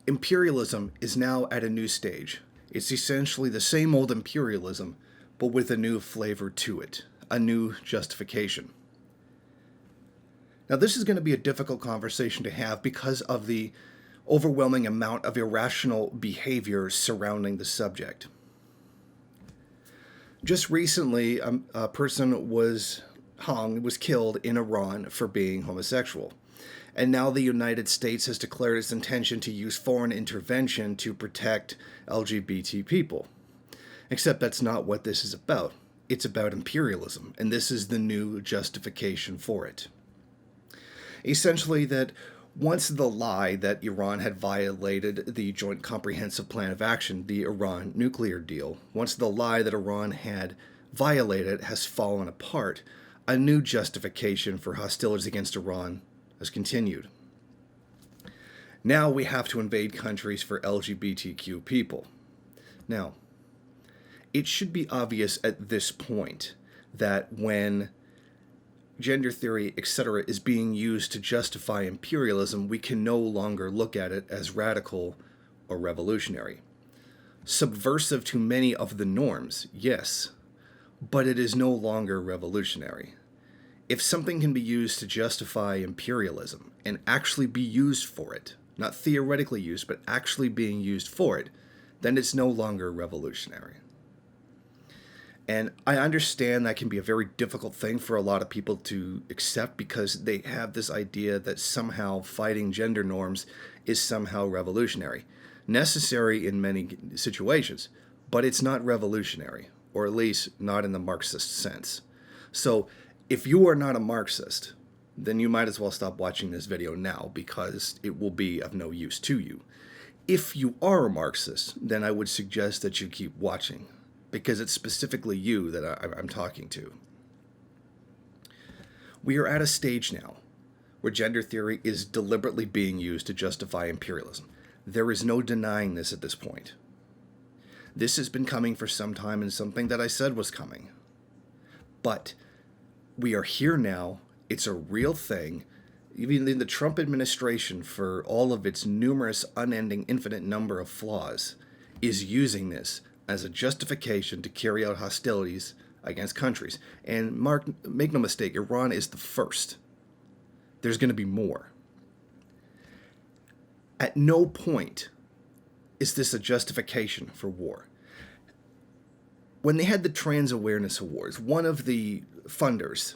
Imperialism is now at a new stage. It's essentially the same old imperialism, but with a new flavor to it, a new justification. Now, this is going to be a difficult conversation to have because of the overwhelming amount of irrational behavior surrounding the subject. Just recently, a person was killed in Iran for being homosexual. And now the United States has declared its intention to use foreign intervention to protect LGBT people. Except that's not what this is about. It's about imperialism, and this is the new justification for it. Essentially, that once the lie that Iran had violated the Joint Comprehensive Plan of Action, the Iran nuclear deal, once the lie that Iran had violated has fallen apart, a new justification for hostilities against Iran has continued. Now we have to invade countries for LGBTQ people. Now, it should be obvious at this point that when gender theory, etc., is being used to justify imperialism, we can no longer look at it as radical or revolutionary. Subversive to many of the norms, yes, but it is no longer revolutionary. If something can be used to justify imperialism and actually be used for it, not theoretically used, but actually being used for it, then it's no longer revolutionary. And I understand that can be a very difficult thing for a lot of people to accept because they have this idea that somehow fighting gender norms is somehow revolutionary. Necessary in many situations, but it's not revolutionary, or at least not in the Marxist sense. So if you are not a Marxist, then you might as well stop watching this video now because it will be of no use to you. If you are a Marxist, then I would suggest that you keep watching because it's specifically you that I'm talking to. We are at a stage now where gender theory is deliberately being used to justify imperialism. There is no denying this at this point. This has been coming for some time and something that I said was coming. But we are here now. It's a real thing. Even in the Trump administration, for all of its numerous, unending, infinite number of flaws, is using this as a justification to carry out hostilities against countries. And make no mistake, Iran is the first. There's going to be more. At no point is this a justification for war. When they had the Trans Awareness Awards, one of the funders,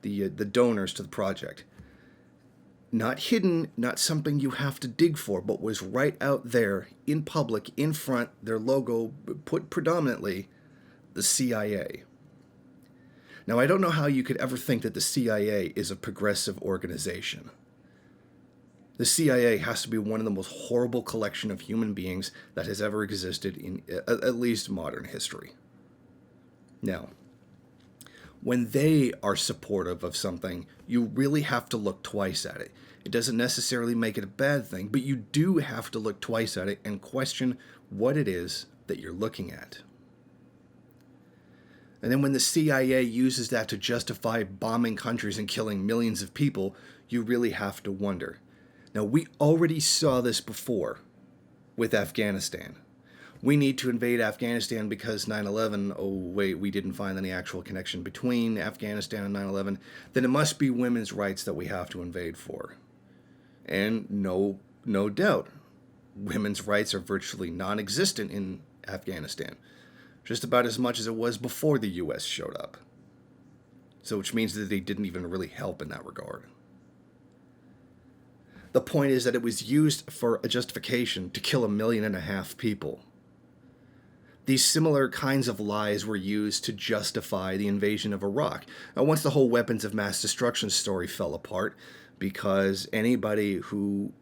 the donors to the project, not hidden, not something you have to dig for, but was right out there in public, in front, their logo put predominantly, the CIA. Now, I don't know how you could ever think that the CIA is a progressive organization. The CIA has to be one of the most horrible collection of human beings that has ever existed in at least modern history. Now, when they are supportive of something, you really have to look twice at it. It doesn't necessarily make it a bad thing, but you do have to look twice at it and question what it is that you're looking at. And then when the CIA uses that to justify bombing countries and killing millions of people, you really have to wonder. Now, we already saw this before with Afghanistan. We need to invade Afghanistan because 9/11, oh wait, we didn't find any actual connection between Afghanistan and 9/11, then it must be women's rights that we have to invade for. And no doubt, women's rights are virtually non-existent in Afghanistan, just about as much as it was before the US showed up. So which means that they didn't even really help in that regard. The point is that it was used for a justification to kill 1.5 million people. These similar kinds of lies were used to justify the invasion of Iraq. Now, once the whole weapons of mass destruction story fell apart, because anybody who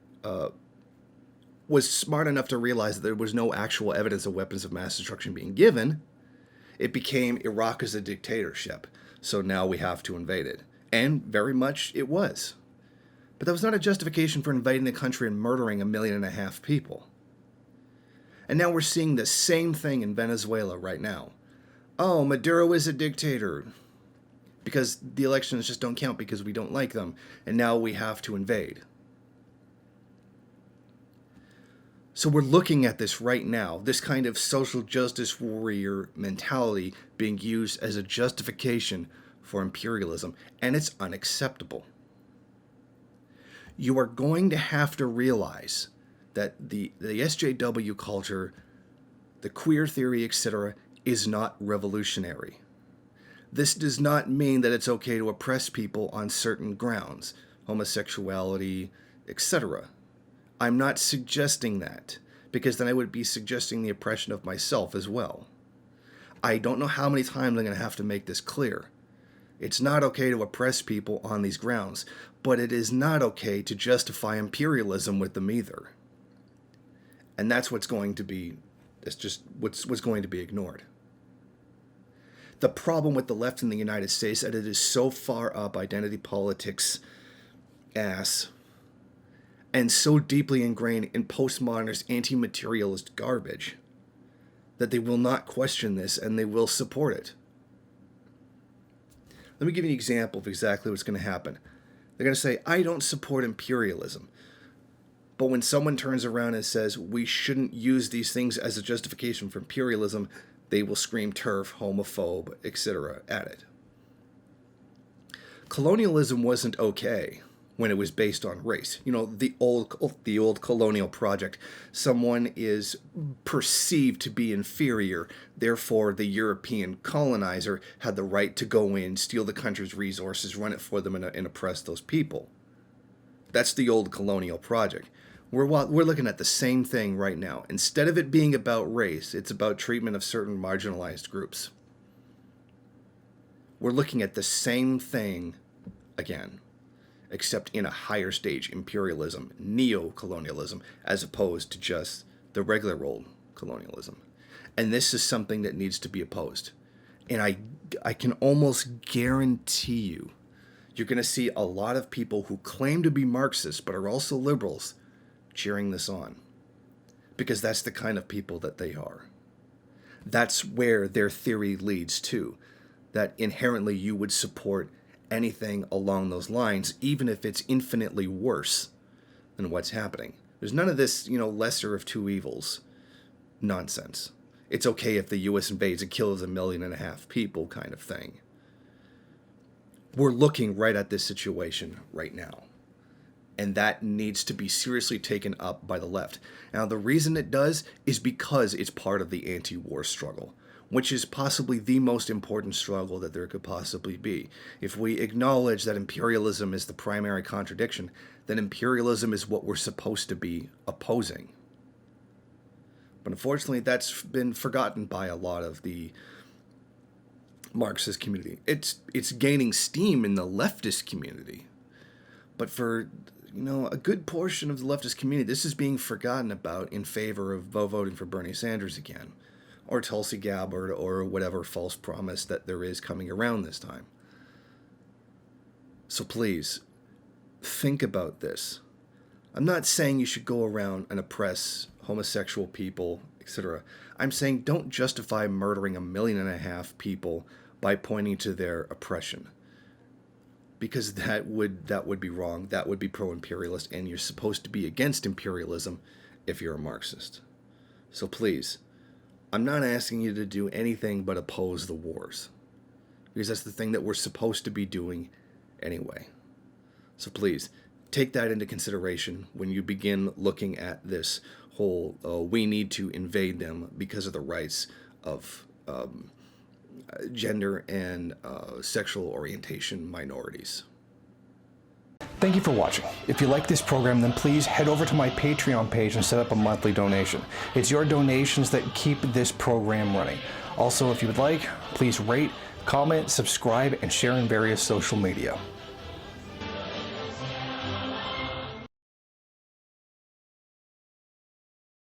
was smart enough to realize that there was no actual evidence of weapons of mass destruction being given, it became Iraq as a dictatorship. So now we have to invade it. And very much it was. But that was not a justification for invading the country and murdering 1.5 million people. And now we're seeing the same thing in Venezuela right now. Oh, Maduro is a dictator. Because the elections just don't count because we don't like them. And now we have to invade. So we're looking at this right now, this kind of social justice warrior mentality being used as a justification for imperialism, and it's unacceptable. You are going to have to realize that the SJW culture, the queer theory, etc., is not revolutionary. This does not mean that it's okay to oppress people on certain grounds, homosexuality, etc. I'm not suggesting that, because then I would be suggesting the oppression of myself as well. I don't know how many times I'm going to have to make this clear. It's not okay to oppress people on these grounds, but it is not okay to justify imperialism with them either. And that's what's going to be, that's just what's going to be ignored. The problem with the left in the United States is that it is so far up identity politics ass and so deeply ingrained in postmodernist anti-materialist garbage that they will not question this and they will support it. Let me give you an example of exactly what's going to happen. They're going to say, I don't support imperialism. But when someone turns around and says, we shouldn't use these things as a justification for imperialism, they will scream TERF, homophobe, etc. at it. Colonialism wasn't okay when it was based on race. You know, the old colonial project. Someone is perceived to be inferior, therefore the European colonizer had the right to go in, steal the country's resources, run it for them, and oppress those people. That's the old colonial project. We're looking at the same thing right now. Instead of it being about race, it's about treatment of certain marginalized groups. We're looking at the same thing again, except in a higher stage, imperialism, neo-colonialism, as opposed to just the regular old colonialism. And this is something that needs to be opposed. And I can almost guarantee you're going to see a lot of people who claim to be Marxists but are also liberals cheering this on. Because that's the kind of people that they are. That's where their theory leads to. That inherently you would support anything along those lines, even if it's infinitely worse than what's happening. There's none of this, lesser of two evils nonsense. It's okay if the U.S. invades and kills 1.5 million people kind of thing. We're looking right at this situation right now. And that needs to be seriously taken up by the left. Now, the reason it does is because it's part of the anti-war struggle, which is possibly the most important struggle that there could possibly be. If we acknowledge that imperialism is the primary contradiction, then imperialism is what we're supposed to be opposing. But unfortunately, that's been forgotten by a lot of the Marxist community. It's gaining steam in the leftist community. But for a good portion of the leftist community, this is being forgotten about in favor of voting for Bernie Sanders again, or Tulsi Gabbard, or whatever false promise that there is coming around this time. So please, think about this. I'm not saying you should go around and oppress homosexual people, etc. I'm saying don't justify murdering 1.5 million people by pointing to their oppression. Because that would be wrong. That would be pro-imperialist, and you're supposed to be against imperialism if you're a Marxist. So please, I'm not asking you to do anything but oppose the wars, because that's the thing that we're supposed to be doing anyway. So please, take that into consideration when you begin looking at this whole, we need to invade them because of the rights of gender and sexual orientation minorities. Thank you for watching. If you like this program, then please head over to my Patreon page and set up a monthly donation. It's your donations that keep this program running. Also, if you would like, please rate, comment, subscribe, and share in various social media.